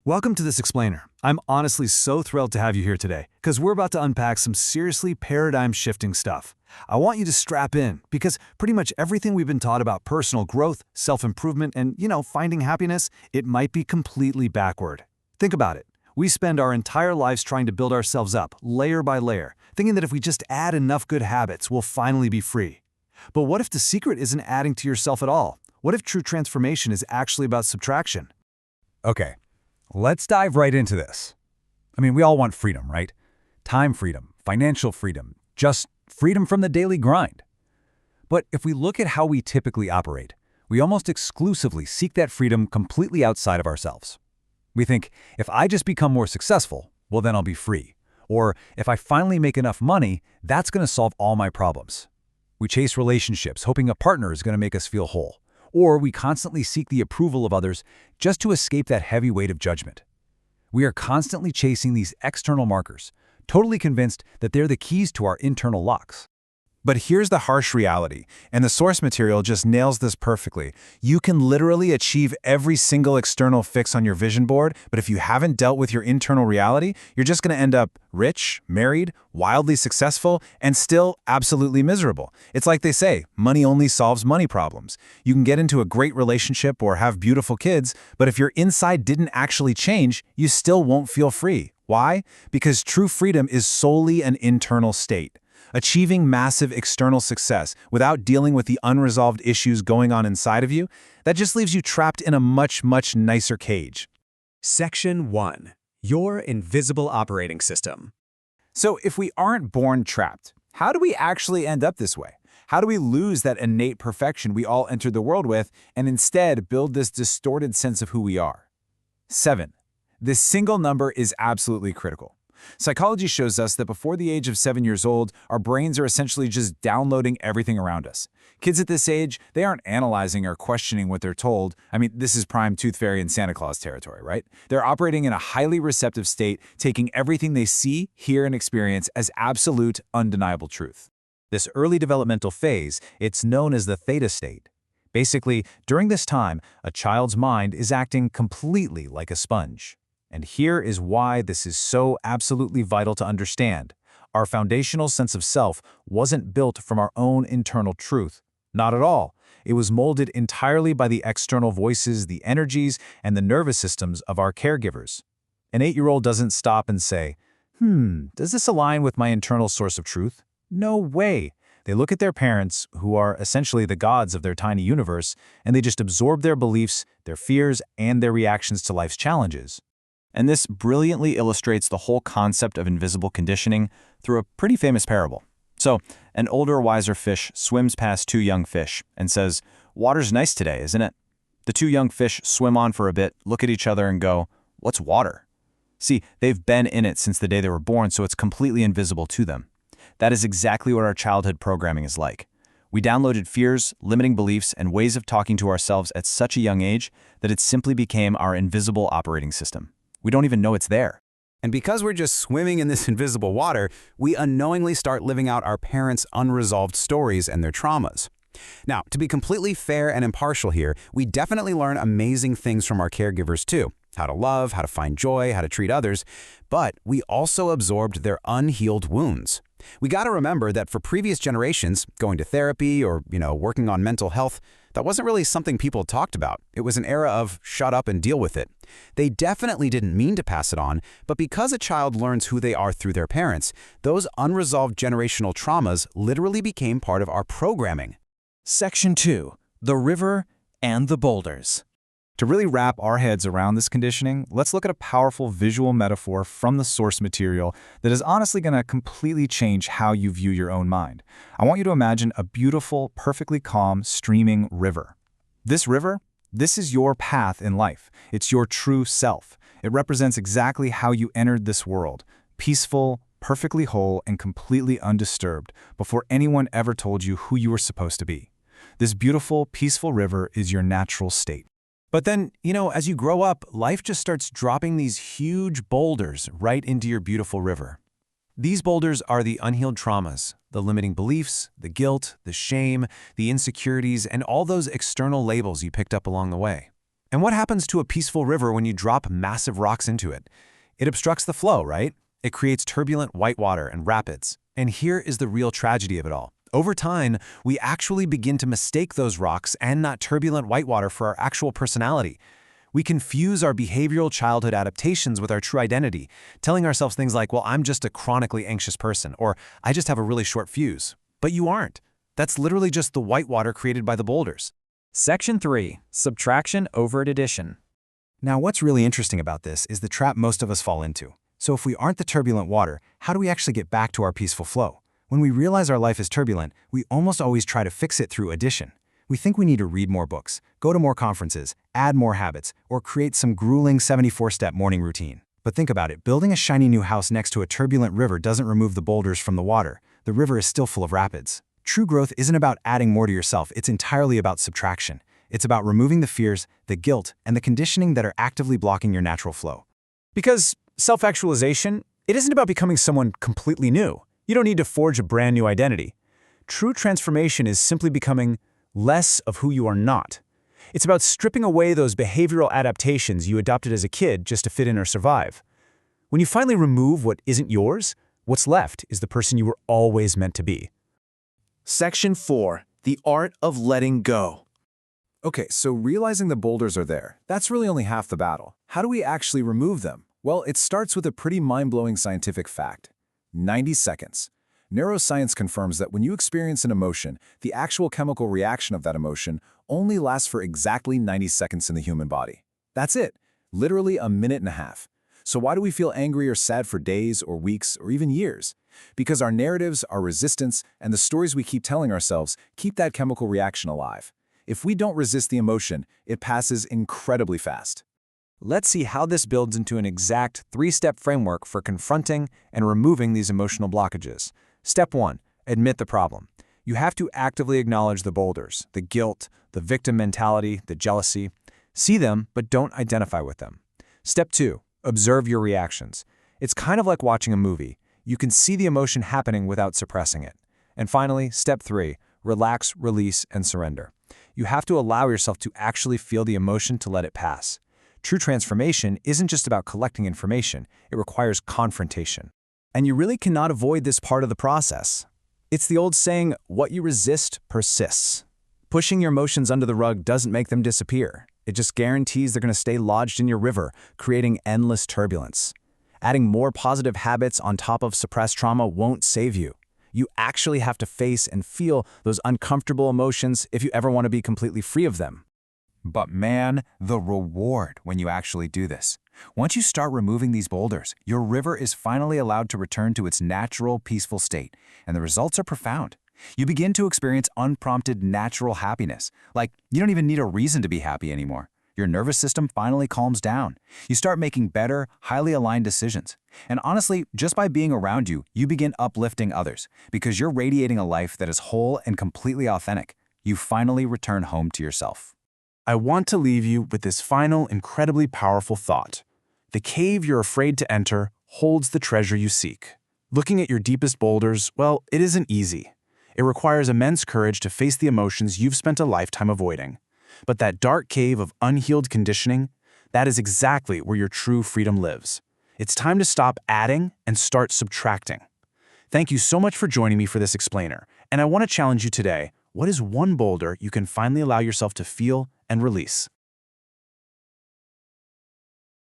Welcome to this explainer. I'm honestly so thrilled to have you here today, because we're about to unpack some seriously paradigm-shifting stuff. I want you to strap in, because pretty much everything we've been taught about personal growth, self-improvement, and, finding happiness, it might be completely backward. Think about it. We spend our entire lives trying to build ourselves up, layer by layer, thinking that if we just add enough good habits, we'll finally be free. But what if the secret isn't adding to yourself at all? What if true transformation is actually about subtraction? Okay, let's dive right into this. We all want freedom, right? Time freedom, financial freedom, just freedom from the daily grind. But if we look at how we typically operate, we almost exclusively seek that freedom completely outside of ourselves. We think, if I just become more successful, well then I'll be free. Or if I finally make enough money, that's going to solve all my problems. We chase relationships, hoping a partner is going to make us feel whole. Or we constantly seek the approval of others just to escape that heavy weight of judgment. We are constantly chasing these external markers, totally convinced that they're the keys to our internal locks. But here's the harsh reality, and the source material just nails this perfectly. You can literally achieve every single external fix on your vision board, but if you haven't dealt with your internal reality, you're just going to end up rich, married, wildly successful, and still absolutely miserable. It's like they say, money only solves money problems. You can get into a great relationship or have beautiful kids, but if your inside didn't actually change, you still won't feel free. Why? Because true freedom is solely an internal state. Achieving massive external success without dealing with the unresolved issues going on inside of you, that just leaves you trapped in a much nicer cage. Section 1. Your invisible operating system. So if we aren't born trapped, how do we actually end up this way? How do we lose that innate perfection we all entered the world with and instead build this distorted sense of who we are? 7. This single number is absolutely critical. Psychology shows us that before the age of 7 years old, our brains are essentially just downloading everything around us. Kids at this age, they aren't analyzing or questioning what they're told. This is prime Tooth Fairy and Santa Claus territory, right? They're operating in a highly receptive state, taking everything they see, hear, and experience as absolute, undeniable truth. This early developmental phase, it's known as the theta state. Basically, during this time, a child's mind is acting completely like a sponge. And here is why this is so absolutely vital to understand. Our foundational sense of self wasn't built from our own internal truth. Not at all. It was molded entirely by the external voices, the energies, and the nervous systems of our caregivers. An 8-year-old doesn't stop and say, does this align with my internal source of truth? No way. They look at their parents, who are essentially the gods of their tiny universe, and they just absorb their beliefs, their fears, and their reactions to life's challenges. And this brilliantly illustrates the whole concept of invisible conditioning through a pretty famous parable. So, an older, wiser fish swims past 2 young fish and says, "Water's nice today, isn't it?" The 2 young fish swim on for a bit, look at each other and go, "What's water?" See, they've been in it since the day they were born, so it's completely invisible to them. That is exactly what our childhood programming is like. We downloaded fears, limiting beliefs, and ways of talking to ourselves at such a young age that it simply became our invisible operating system. We don't even know it's there. And because we're just swimming in this invisible water, we unknowingly start living out our parents' unresolved stories and their traumas. Now, to be completely fair and impartial here, we definitely learn amazing things from our caregivers too. How to love, how to find joy, how to treat others. But we also absorbed their unhealed wounds. We got to remember that for previous generations, going to therapy or, working on mental health, that wasn't really something people talked about. It was an era of shut up and deal with it. They definitely didn't mean to pass it on, but because a child learns who they are through their parents, those unresolved generational traumas literally became part of our programming. Section 2. The river and the boulders. To really wrap our heads around this conditioning, let's look at a powerful visual metaphor from the source material that is honestly going to completely change how you view your own mind. I want you to imagine a beautiful, perfectly calm, streaming river. This river, this is your path in life. It's your true self. It represents exactly how you entered this world, peaceful, perfectly whole, and completely undisturbed, before anyone ever told you who you were supposed to be. This beautiful, peaceful river is your natural state. But then, as you grow up, life just starts dropping these huge boulders right into your beautiful river. These boulders are the unhealed traumas, the limiting beliefs, the guilt, the shame, the insecurities, and all those external labels you picked up along the way. And what happens to a peaceful river when you drop massive rocks into it? It obstructs the flow, right? It creates turbulent white water and rapids. And here is the real tragedy of it all. Over time, we actually begin to mistake those rocks and not turbulent whitewater for our actual personality. We confuse our behavioral childhood adaptations with our true identity, telling ourselves things like, well, I'm just a chronically anxious person, or I just have a really short fuse. But you aren't. That's literally just the whitewater created by the boulders. Section 3. Subtraction over addition. Now, what's really interesting about this is the trap most of us fall into. So if we aren't the turbulent water, how do we actually get back to our peaceful flow? When we realize our life is turbulent, we almost always try to fix it through addition. We think we need to read more books, go to more conferences, add more habits, or create some grueling 74-step morning routine. But think about it, building a shiny new house next to a turbulent river doesn't remove the boulders from the water. The river is still full of rapids. True growth isn't about adding more to yourself, it's entirely about subtraction. It's about removing the fears, the guilt, and the conditioning that are actively blocking your natural flow. Because self-actualization, it isn't about becoming someone completely new. You don't need to forge a brand new identity. True transformation is simply becoming less of who you are not. It's about stripping away those behavioral adaptations you adopted as a kid just to fit in or survive. When you finally remove what isn't yours, what's left is the person you were always meant to be. Section 4. The Art of Letting Go. Okay, so realizing the boulders are there, that's really only half the battle. How do we actually remove them? Well, it starts with a pretty mind-blowing scientific fact. 90 seconds. Neuroscience confirms that when you experience an emotion, the actual chemical reaction of that emotion only lasts for exactly 90 seconds in the human body. That's it. Literally a minute and a half. So why do we feel angry or sad for days or weeks or even years? Because our narratives, our resistance, and the stories we keep telling ourselves keep that chemical reaction alive. If we don't resist the emotion, it passes incredibly fast. Let's see how this builds into an exact 3-step framework for confronting and removing these emotional blockages. Step 1. Admit the problem. You have to actively acknowledge the boulders, the guilt, the victim mentality, the jealousy. See them, but don't identify with them. Step 2. Observe your reactions. It's kind of like watching a movie. You can see the emotion happening without suppressing it. And finally, step 3. Relax, release, and surrender. You have to allow yourself to actually feel the emotion to let it pass. True transformation isn't just about collecting information, it requires confrontation. And you really cannot avoid this part of the process. It's the old saying, what you resist persists. Pushing your emotions under the rug doesn't make them disappear. It just guarantees they're going to stay lodged in your river, creating endless turbulence. Adding more positive habits on top of suppressed trauma won't save you. You actually have to face and feel those uncomfortable emotions if you ever want to be completely free of them. But man, the reward when you actually do this. Once you start removing these boulders, your river is finally allowed to return to its natural, peaceful state, and the results are profound. You begin to experience unprompted natural happiness, like you don't even need a reason to be happy anymore. Your nervous system finally calms down. You start making better, highly aligned decisions. And honestly, just by being around you, you begin uplifting others, because you're radiating a life that is whole and completely authentic. You finally return home to yourself. I want to leave you with this final, incredibly powerful thought. The cave you're afraid to enter holds the treasure you seek. Looking at your deepest boulders, well, it isn't easy. It requires immense courage to face the emotions you've spent a lifetime avoiding. But that dark cave of unhealed conditioning, that is exactly where your true freedom lives. It's time to stop adding and start subtracting. Thank you so much for joining me for this explainer, and I want to challenge you today. What is one boulder you can finally allow yourself to feel and release?